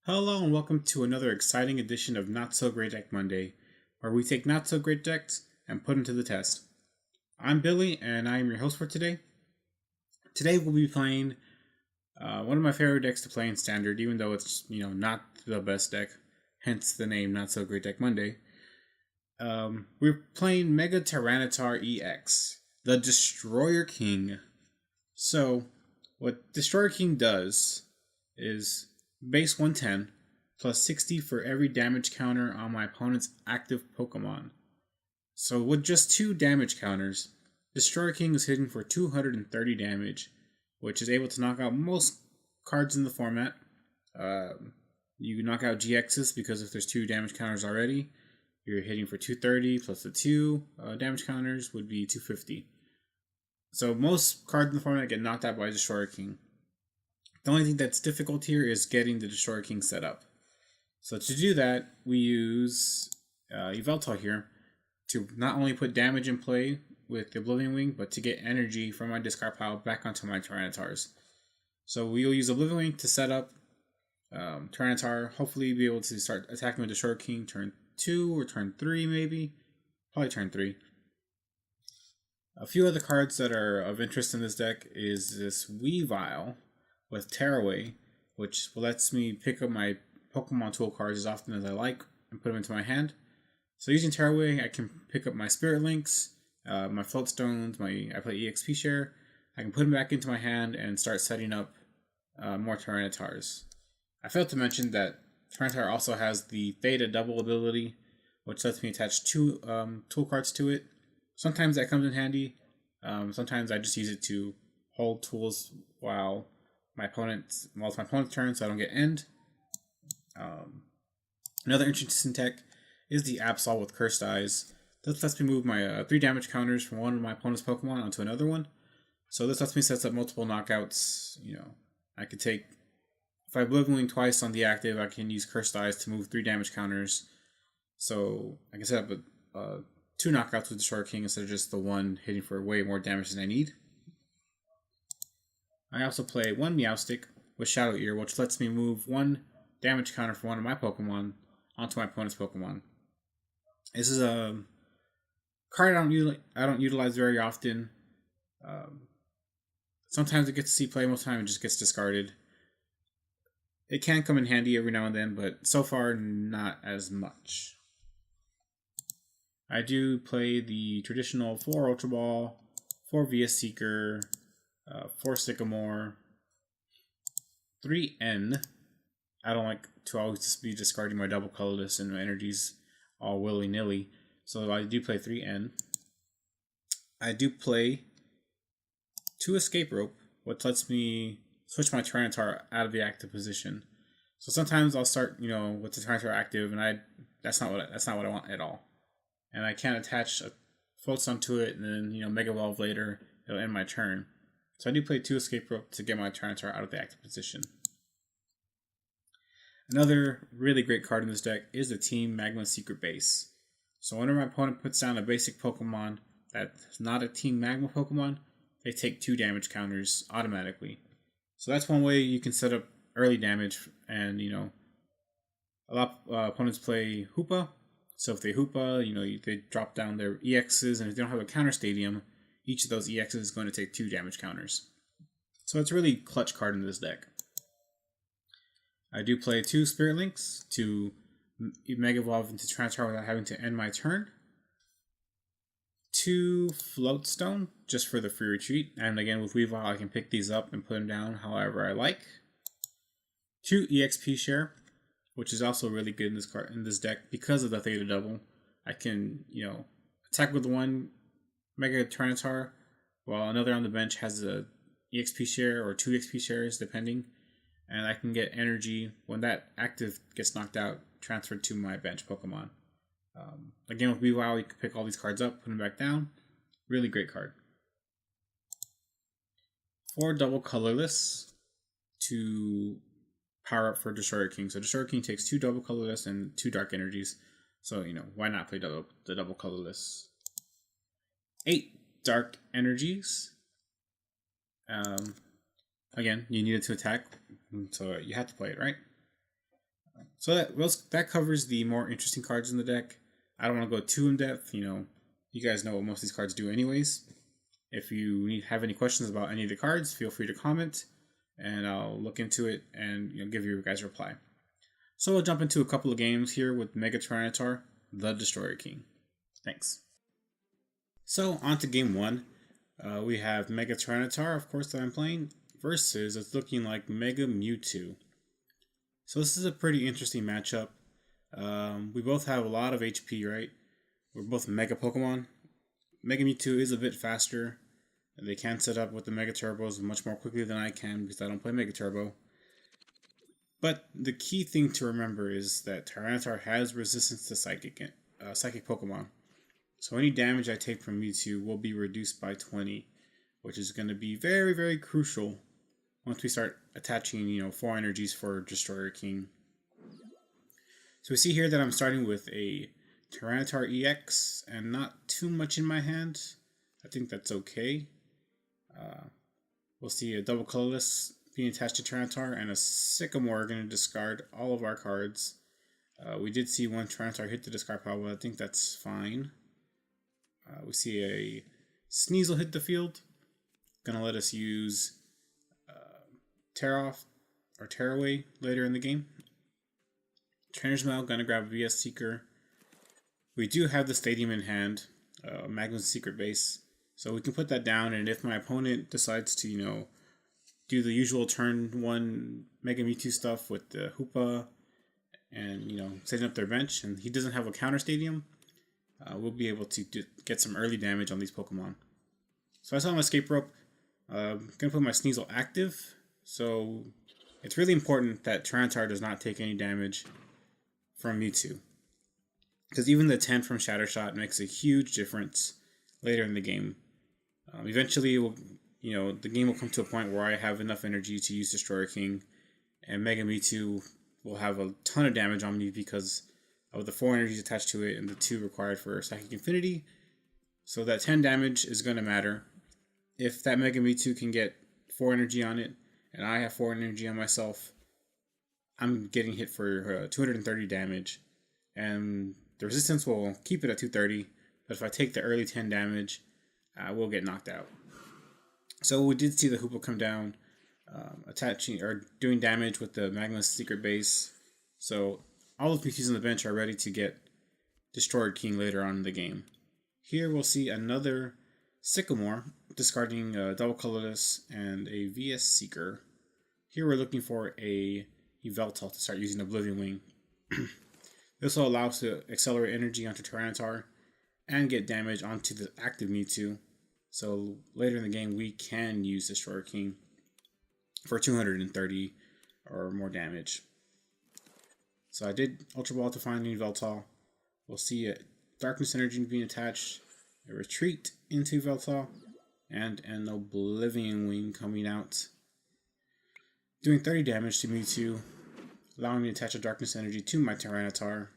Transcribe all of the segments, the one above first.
Hello and welcome to another exciting edition of Not So Great Deck Monday, where we take not so great decks and put them to the test. I'm Billy and I am your host for today. Today we'll be playing one of my favorite decks to play in Standard, even though it's not the best deck, hence the name Not So Great Deck Monday. We're playing Mega Tyranitar EX, the Destroyer King. So, what Destroyer King does is base 110 plus 60 for every damage counter on my opponent's active Pokemon. So with just 2 damage counters, Destroyer King is hitting for 230 damage, which is able to knock out most cards in the format. You knock out GXs because if there's 2 damage counters already, you're hitting for 230 plus the 2 damage counters would be 250. So most cards in the format get knocked out by Destroyer King. The only thing that's difficult here is getting the Destroyer King set up. So to do that, we use Yveltal here to not only put damage in play with the Oblivion Wing, but to get energy from my discard pile back onto my Tyranitars. So we'll use Oblivion Wing to set up Tyranitar, hopefully be able to start attacking with Destroyer King turn 2 or turn 3 maybe. Probably turn 3. A few other cards that are of interest in this deck is this Weavile with Tearaway, which lets me pick up my Pokemon tool cards as often as I like and put them into my hand. So using Tearaway, I can pick up my Spirit Links, my Float Stones, I play EXP Share. I can put them back into my hand and start setting up more Tyranitars. I failed to mention that Tyranitar also has the Theta Double ability, which lets me attach 2 tool cards to it. Sometimes that comes in handy. Sometimes I just use it to hold tools while it's my opponent's turn, so I don't get end. Another interesting tech is the Absol with Cursed Eyes. This lets me move my 3 damage counters from one of my opponent's Pokemon onto another one. So this lets me set up multiple knockouts. I could take, if I Oblivion Wing twice on the active, I can use Cursed Eyes to move 3 damage counters. So I can set up 2 knockouts with Destroyer King instead of just the one hitting for way more damage than I need. I also play 1 Meowstic with Shadow Ear, which lets me move 1 damage counter for one of my Pokemon onto my opponent's Pokemon. This is a card I don't utilize very often. Sometimes it gets to see play, most of the time it just gets discarded. It can come in handy every now and then, but so far not as much. I do play the traditional 4 Ultra Ball, 4 VS Seeker, 4 Sycamore, 3 N. I don't like to always just be discarding my double colorless and my energies all willy-nilly, so I do play 3 N. I do play 2 Escape Rope, which lets me switch my Tyranitar out of the active position. So sometimes I'll start, with the Tyranitar active, and that's not what I want at all. And I can't attach a Floatstone to it, and then Mega Evolve later. It'll end my turn. So I do play 2 Escape Rope to get my Tyranitar out of the active position. Another really great card in this deck is the Team Magma Secret Base. So whenever my opponent puts down a basic Pokemon that's not a Team Magma Pokemon, they take 2 damage counters automatically. So that's one way you can set up early damage, and a lot of opponents play Hoopa. So if they Hoopa, they drop down their EXs, and if they don't have a counter stadium, each of those EXs is going to take 2 damage counters. So it's a really clutch card in this deck. I do play 2 Spirit Links to Mega Evolve into Tyranitar without having to end my turn. 2 Floatstone, just for the free retreat. And again, with Weavile, I can pick these up and put them down however I like. 2 EXP Share, which is also really good in this deck because of the Theta Double. I can, attack with 1 Mega Tyranitar, while another on the bench has a EXP Share or 2 EXP Shares, depending. And I can get energy when that active gets knocked out, transferred to my bench Pokemon. Again, with Weavile, you can pick all these cards up, put them back down. Really great card. 4 double colorless to power up for Destroyer King. So Destroyer King takes 2 double colorless and 2 dark energies. So, why not play the double colorless? 8 dark energies. Again, you need it to attack, so you have to play it, right? So that covers the more interesting cards in the deck. I don't want to go too in depth. You guys know what most of these cards do, anyways. If you have any questions about any of the cards, feel free to comment, and I'll look into it and give you guys a reply. So we'll jump into a couple of games here with Mega Tyranitar, the Destroyer King. Thanks. So on to game one. We have Mega Tyranitar, of course, that I'm playing, versus it's looking like Mega Mewtwo. So this is a pretty interesting matchup. We both have a lot of HP, right? We're both Mega Pokemon. Mega Mewtwo is a bit faster. They can set up with the Mega Turbos much more quickly than I can because I don't play Mega Turbo. But the key thing to remember is that Tyranitar has resistance to psychic Pokemon. So any damage I take from Mewtwo will be reduced by 20, which is going to be very, very crucial once we start attaching, 4 energies for Destroyer King. So we see here that I'm starting with a Tyranitar EX and not too much in my hand. I think that's okay. We'll see a double colorless being attached to Tyranitar and a Sycamore are going to discard all of our cards. We did see one Tyranitar hit the discard pile, but I think that's fine. We see a Sneasel hit the field. Gonna let us use Tear Off or Tear Away later in the game. Trainer's Mail, gonna grab a VS Seeker. We do have the Stadium in hand, Magnum's Secret Base. So we can put that down, and if my opponent decides to, do the usual turn 1 Mega Mewtwo stuff with the Hoopa and, setting up their bench, and he doesn't have a counter Stadium, we'll be able to get some early damage on these Pokemon. So I saw my Escape Rope. I'm going to put my Sneasel active, so it's really important that Tyranitar does not take any damage from Mewtwo. Because even the 10 from Shatter Shot makes a huge difference later in the game. Eventually, the game will come to a point where I have enough energy to use Destroyer King, and Mega Mewtwo will have a ton of damage on me because of the 4 energies attached to it and the 2 required for Psychic Infinity. So that 10 damage is going to matter. If that Mega Mewtwo can get 4 energy on it, and I have 4 energy on myself, I'm getting hit for 230 damage. And the resistance will keep it at 230, but if I take the early 10 damage, I will get knocked out. So we did see the Hoopa come down, attaching or doing damage with the Magnum's Secret Base. So all of the Mewtwo's on the bench are ready to get Destroyer King later on in the game. Here we'll see another Sycamore, discarding Double Colorless and a VS Seeker. Here we're looking for a Yveltal to start using Oblivion Wing. This will allow us to accelerate energy onto Tyranitar and get damage onto the active Mewtwo. So later in the game we can use Destroyer King for 230 or more damage. So I did Ultra Ball to find Yveltal. We'll see a Darkness Energy being attached, a Retreat into Yveltal, and an Oblivion Wing coming out, doing 30 damage to Mewtwo, allowing me to attach a Darkness Energy to my Tyranitar,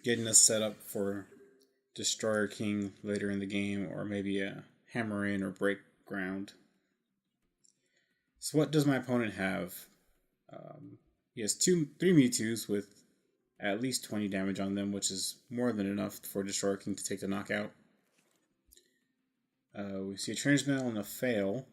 getting us set up for Destroyer King later in the game, or maybe a Hammer In or Break Ground. So what does my opponent have? He has 3 Mewtwo's with at least 20 damage on them, which is more than enough for Destroyer King to take the knockout. We see a Trainer's Mail and a Fail.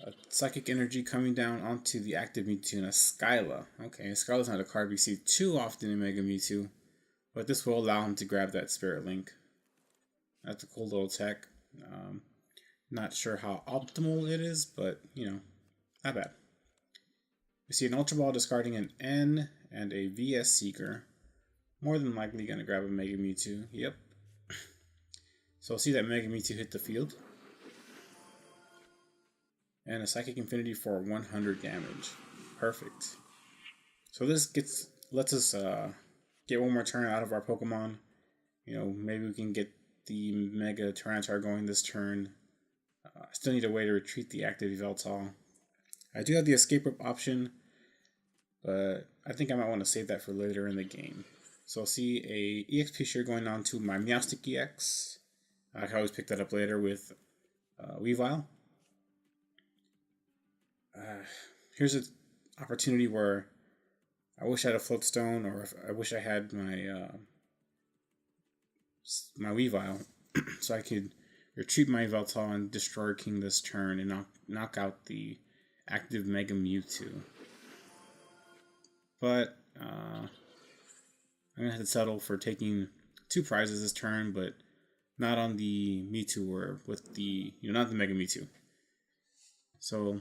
A Psychic Energy coming down onto the active Mewtwo and a Skyla. Okay, Skyla's not a card we see too often in Mega Mewtwo, but this will allow him to grab that Spirit Link. That's a cool little tech. Not sure how optimal it is, but, not bad. We see an Ultra Ball discarding an N and a VS Seeker. More than likely going to grab a Mega Mewtwo. Yep. So we'll see that Mega Mewtwo hit the field. And a Psychic Infinity for 100 damage. Perfect. So this lets us get one more turn out of our Pokemon. Maybe we can get the Mega Tyranitar going this turn. I still need a way to retreat the active Yveltal. I do have the Escape Rope option, but I think I might want to save that for later in the game. So I'll see a EXP share going on to my Meowstic EX. I can always pick that up later with Weavile. here's an opportunity where I wish I had a float stone, or if I wish I had my Weavile, so I could retreat my Yveltal and destroy King this turn and knock out the active Mega Mewtwo. But I'm gonna have to settle for taking 2 prizes this turn, but not on the Mewtwo or with the not the Mega Mewtwo. So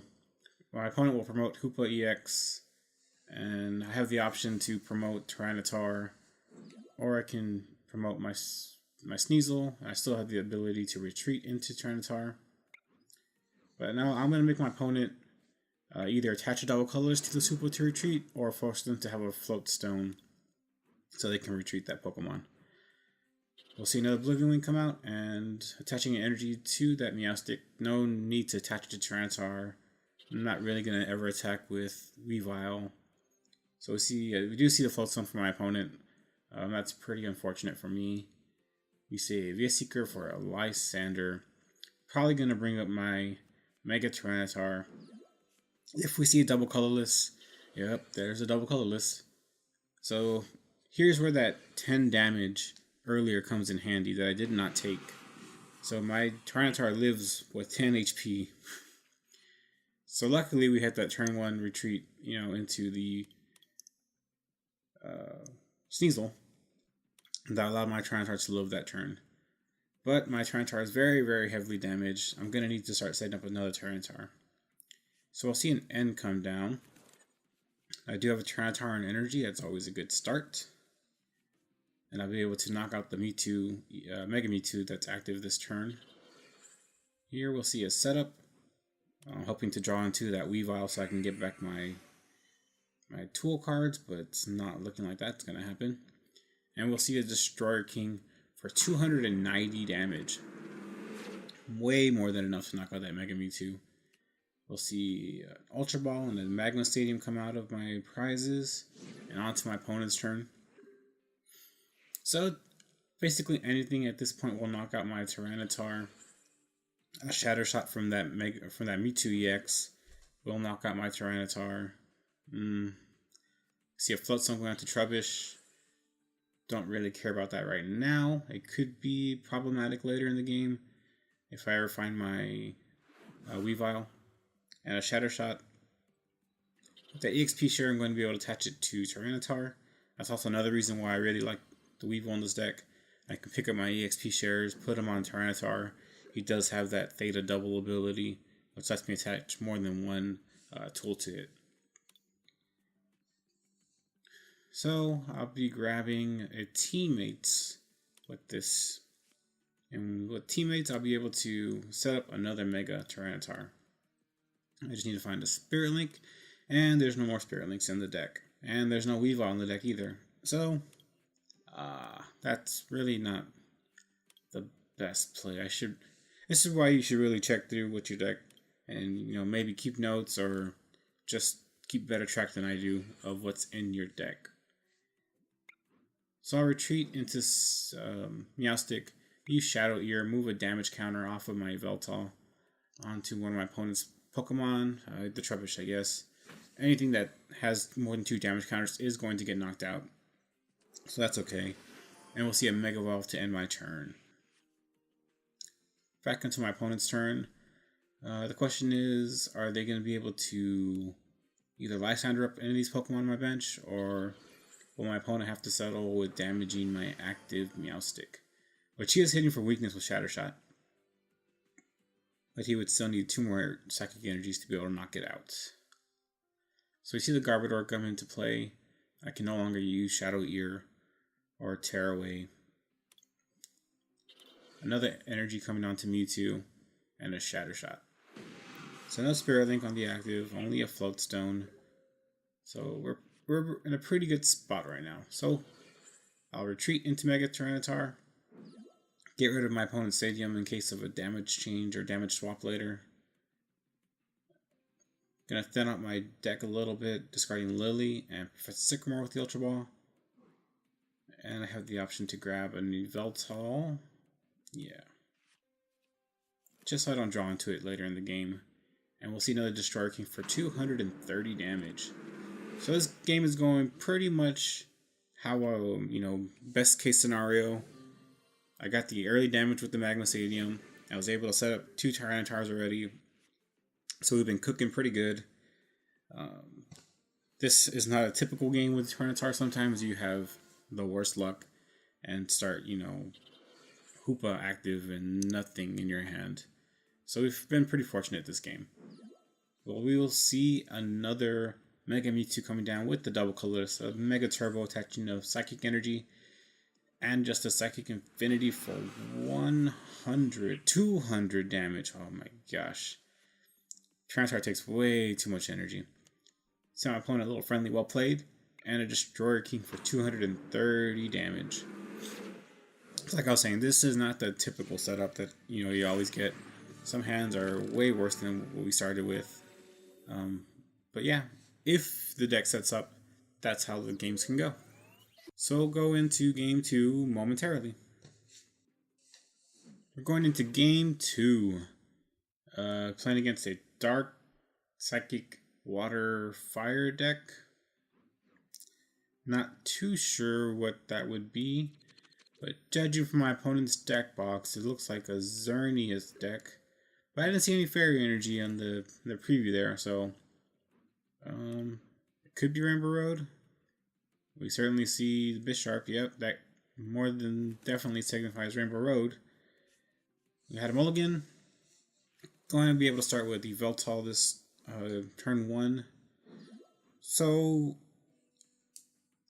my opponent will promote Hoopa EX, and I have the option to promote Tyranitar, or I can promote my Sneasel. I still have the ability to retreat into Tyranitar. But now I'm going to make my opponent either attach a double colors to the Hoopa to retreat, or force them to have a float stone so they can retreat that Pokemon. We'll see another Oblivion Wing come out, and attaching an energy to that Meowstic. No need to attach it to Tyranitar. I'm not really going to ever attack with Weavile. So we do see the float stone for my opponent. That's pretty unfortunate for me. We see a V-Seeker for a Lysander. Probably going to bring up my Mega Tyranitar. If we see a double colorless, yep, there's a double colorless. So here's where that 10 damage earlier comes in handy that I did not take. So my Tyranitar lives with 10 HP. So luckily we had that turn 1 retreat, into the Sneasel. That allowed my Tyranitar to live that turn. But my Tyranitar is very, very heavily damaged. I'm going to need to start setting up another Tyranitar. So I'll see an N come down. I do have a Tyranitar in energy. That's always a good start. And I'll be able to knock out the Mewtwo, Mega Mewtwo that's active this turn. Here we'll see a setup. I'm hoping to draw into that Weavile so I can get back my tool cards, but it's not looking like that's going to happen. And we'll see a Destroyer King for 290 damage. Way more than enough to knock out that Mega Mewtwo. We'll see Ultra Ball and the Magma Stadium come out of my prizes and onto my opponent's turn. So basically anything at this point will knock out my Tyranitar. A Shatter Shot from that Mewtwo EX will knock out my Tyranitar. See a Float Stone going out to Trubbish. Don't really care about that right now. It could be problematic later in the game if I ever find my Weavile. And a Shatter Shot. With the EXP share, I'm going to be able to attach it to Tyranitar. That's also another reason why I really like the Weavile in this deck. I can pick up my EXP shares, put them on Tyranitar. He does have that Theta double ability, which lets me attach more than one tool to it. So I'll be grabbing a Teammates with this. And with Teammates, I'll be able to set up another Mega Tyranitar. I just need to find a Spirit Link, and there's no more Spirit Links in the deck. And there's no Weavile in the deck either. So, that's really not the best play. This is why you should really check through with your deck and, maybe keep notes or just keep better track than I do of what's in your deck. So I'll retreat into Meowstic, use Shadow Ear, move a damage counter off of my Yveltal onto one of my opponent's Pokemon, the Trubbish, I guess. Anything that has more than 2 damage counters is going to get knocked out. So that's okay. And we'll see a Mega Evolve to end my turn. Back into my opponent's turn. The question is, are they going to be able to either Lysander up any of these Pokemon on my bench, or will my opponent have to settle with damaging my active Meowstic? Which he is hitting for weakness with Shatter Shot. But he would still need 2 more Psychic Energies to be able to knock it out. So we see the Garbodor come into play. I can no longer use Shadow Ear or Tear Away. Another energy coming onto Mewtwo and a Shatter Shot. So no Spirit Link on the active, only a Float Stone. So we're in a pretty good spot right now. So I'll retreat into Mega Tyranitar. Get rid of my opponent's Stadium in case of a damage change or damage swap later. Gonna thin out my deck a little bit, discarding Lily and Professor Sycamore with the Ultra Ball. And I have the option to grab a new Yveltal. Yeah. Just so I don't draw into it later in the game. And we'll see another Destroyer King for 230 damage. So this game is going pretty much how, best case scenario. I got the early damage with the Magma Stadium. I was able to set up 2 Tyranitars already. So we've been cooking pretty good. This is not a typical game with Tyranitar. Sometimes you have the worst luck and start, Hoopa active and nothing in your hand. So we've been pretty fortunate this game. Well, we will see another Mega Mewtwo coming down with the double colorless, a Mega Turbo attaching of Psychic Energy, and just a Psychic Infinity for 200 damage. Oh my gosh. Tyranitar takes way too much energy. So my opponent a little friendly, well played, and a Destroyer King for 230 damage. It's like I was saying, this is not the typical setup that you always get. Some hands are way worse than what we started with. But yeah, if the deck sets up, that's how the games can go. So we'll go into game 2 momentarily. We're going into game 2. Playing against a Dark Psychic Water Fire deck. Not too sure what that would be, but judging from my opponent's deck box, it looks like a Xerneas deck. But I didn't see any Fairy Energy on the preview there, so it could be Rainbow Road. We certainly see Bisharp. Yep, that more than definitely signifies Rainbow Road. We had a mulligan. Going to be able to start with the Veltal this turn 1. So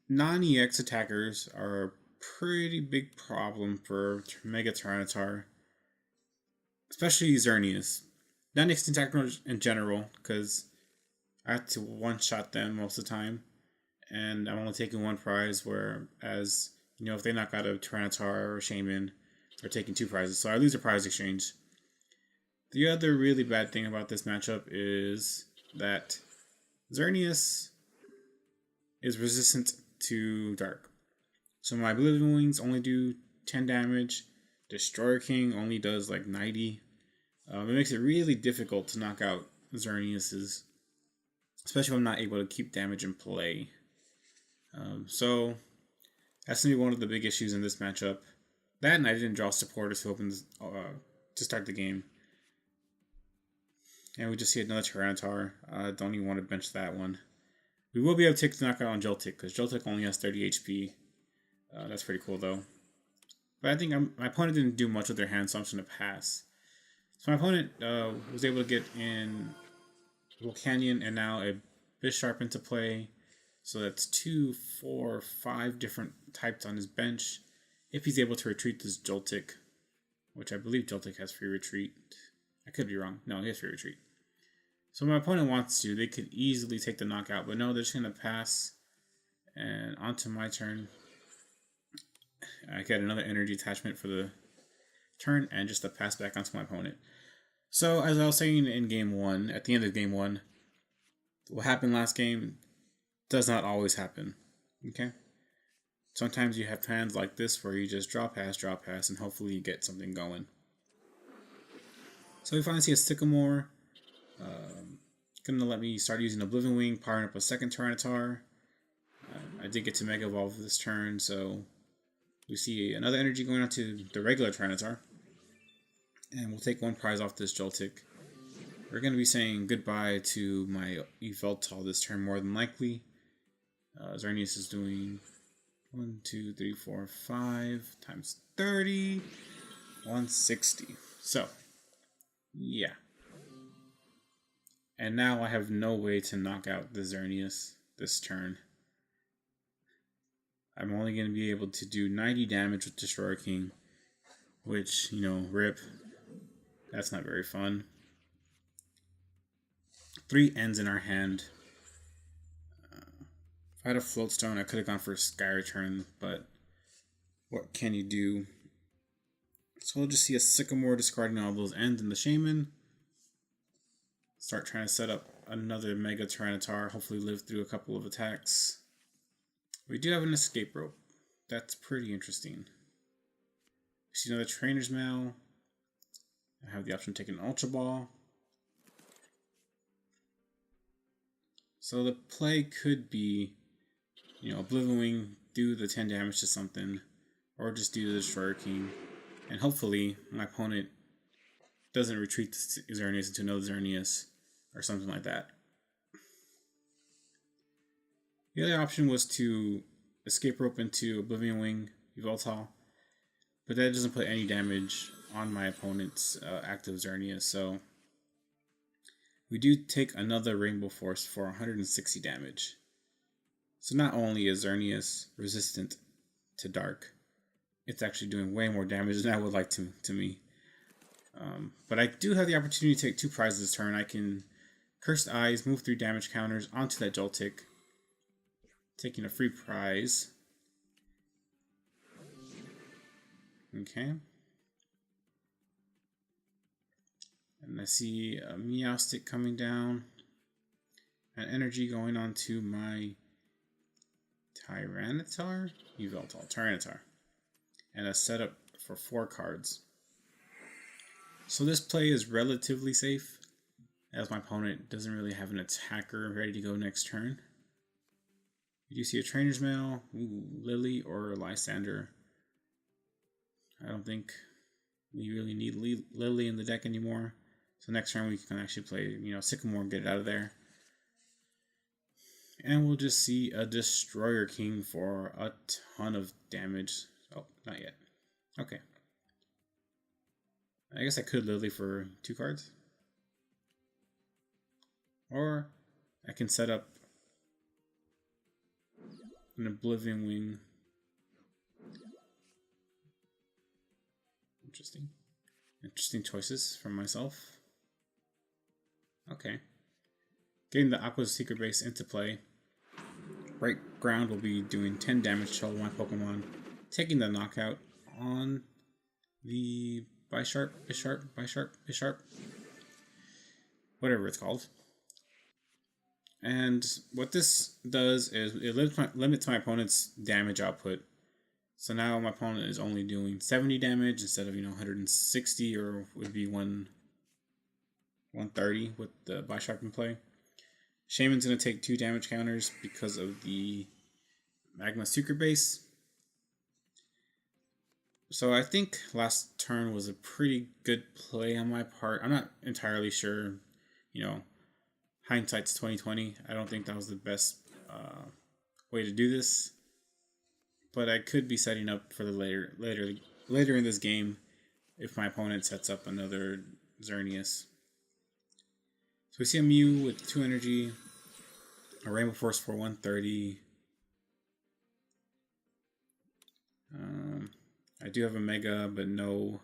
non-EX attackers are a pretty big problem for Mega Tyranitar, especially Xerneas. Non-EX attackers in general, because I have to one-shot them most of the time, and I'm only taking 1 prize, whereas, if they knock out a Tyranitar or Shaman, they're taking 2 prizes, so I lose a prize exchange. The other really bad thing about this matchup is that Xerneas is resistant to Dark. So my Oblivion Wings only do 10 damage, Destroyer King only does like 90. It makes it really difficult to knock out Xerneas's, especially if I'm not able to keep damage in play. So that's going to be one of the big issues in this matchup. That, and I didn't draw supporters to open to start the game. And we just see another Tyranitar. Don't even want to bench that one. We will be able to take the knockout on Joltik, because Joltik only has 30 HP. That's pretty cool, though. But I think my opponent didn't do much with their hand, so I'm just going to pass. So my opponent was able to get in Volcanion and now a Bisharp into play. So that's 2, 4, 5 different types on his bench. If he's able to retreat this Joltik, which I believe Joltik has free retreat. I could be wrong. No, he has free retreat. So my opponent wants to. They could easily take the knockout, but no, they're just going to pass. And onto my turn. I get another energy attachment for the turn and just a pass back onto my opponent. So as I was saying in game 1, at the end of game 1, what happened last game does not always happen. Okay? Sometimes you have hands like this where you just draw pass, and hopefully you get something going. So we finally see a Sycamore. Gonna let me start using Oblivion Wing, powering up a second Tyranitar. I did get to Mega Evolve this turn, so we see another energy going on to the regular Tyranitar. And we'll take 1 prize off this Joltik. We're going to be saying goodbye to my Yveltal this turn more than likely. Xerneas is doing 1, 2, 3, 4, 5 times 30, 160. So, yeah. And now I have no way to knock out the Xerneas this turn. I'm only going to be able to do 90 damage with Destroyer King, which, rip. That's not very fun. 3 ends in our hand. If I had a Float Stone, I could have gone for a Sky Return, but what can you do? So we'll just see a Sycamore discarding all those ends in the Shaman. Start trying to set up another Mega Tyranitar, hopefully live through a couple of attacks. We do have an Escape Rope. That's pretty interesting. We see another Trainer's Mail. I have the option of taking an Ultra Ball. So the play could be, Oblivion Wing, do the 10 damage to something, or just do the Destroyer King, and hopefully my opponent doesn't retreat Xerneas into another Xerneas, or something like that. The other option was to escape rope into Oblivion Wing, Yveltal, but that doesn't put any damage on my opponent's active Xerneas, so we do take another Rainbow Force for 160 damage. So not only is Xerneas resistant to Dark, it's actually doing way more damage than I would like to me. But I do have the opportunity to take 2 prizes this turn. I can Cursed Eyes, move 3 damage counters onto that Joltik, taking a free prize. Okay. And I see a Meowstic coming down, and energy going on to my Tyranitar? Yveltal, Tyranitar. And a setup for 4 cards. So this play is relatively safe, as my opponent doesn't really have an attacker ready to go next turn. You do see a Trainer's Mail, Lily, or Lysander. I don't think we really need Lily in the deck anymore. So next turn we can actually play, Sycamore and get it out of there. And we'll just see a Destroyer King for a ton of damage. Oh, not yet. Okay. I guess I could Lily for 2 cards. Or I can set up an Oblivion Wing. Interesting choices from myself. Okay. Getting the Aqua's Secret Base into play. Right Ground will be doing 10 damage to all my Pokemon. Taking the knockout on the Bisharp, whatever it's called. And what this does is it limits my opponent's damage output. So now my opponent is only doing 70 damage instead of 160, or would be 130 with the Bisharp in play. Shaman's going to take 2 damage counters because of the Magma Secret Base. So I think last turn was a pretty good play on my part. I'm not entirely sure, hindsight's 2020. I don't think that was the best way to do this. But I could be setting up for the later in this game if my opponent sets up another Xerneas. So we see a Mew with 2 energy, a Rainbow Force for 130. I do have a Mega, but no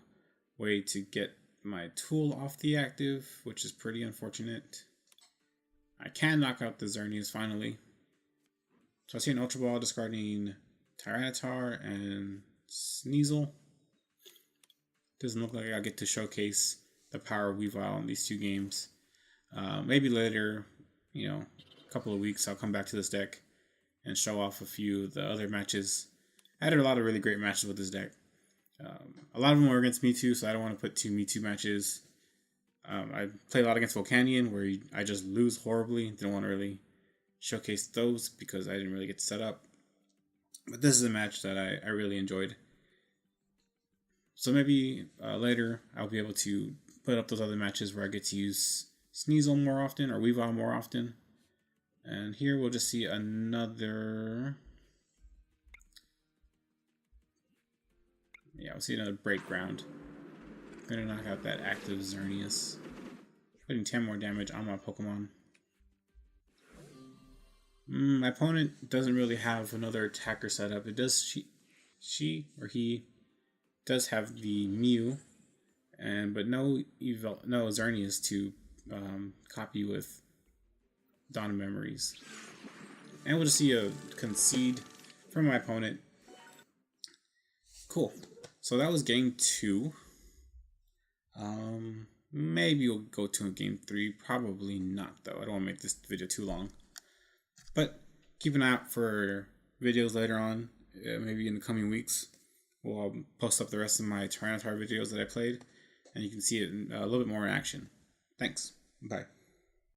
way to get my tool off the active, which is pretty unfortunate. I can knock out the Xerneas finally. So I see an Ultra Ball discarding Tyranitar and Sneasel. Doesn't look like I get to showcase the power of Weavile in these 2 games. Maybe later, a couple of weeks, I'll come back to this deck and show off a few of the other matches. I had a lot of really great matches with this deck. A lot of them were against Mewtwo, so I don't want to put 2 Mewtwo matches. I played a lot against Volcanion, where I just lose horribly. Didn't want to really showcase those because I didn't really get set up. But this is a match that I really enjoyed. So maybe later I'll be able to put up those other matches where I get to use Sneasel more often or Weavile more often. And here we'll just see another... Yeah, we'll see another Break Ground. I'm gonna knock out that active Xerneas. Putting 10 more damage on my Pokemon. My opponent doesn't really have another attacker set up. It does she or he does have the Mew, but no Xerneas to copy with Dawn of Memories. And we'll just see a concede from my opponent. Cool. So that was game 2. Maybe we'll go to game 3. Probably not, though. I don't want to make this video too long. But keep an eye out for videos later on, maybe in the coming weeks. We'll post up the rest of my Tyranitar videos that I played, and you can see it a little bit more in action. Thanks. Bye.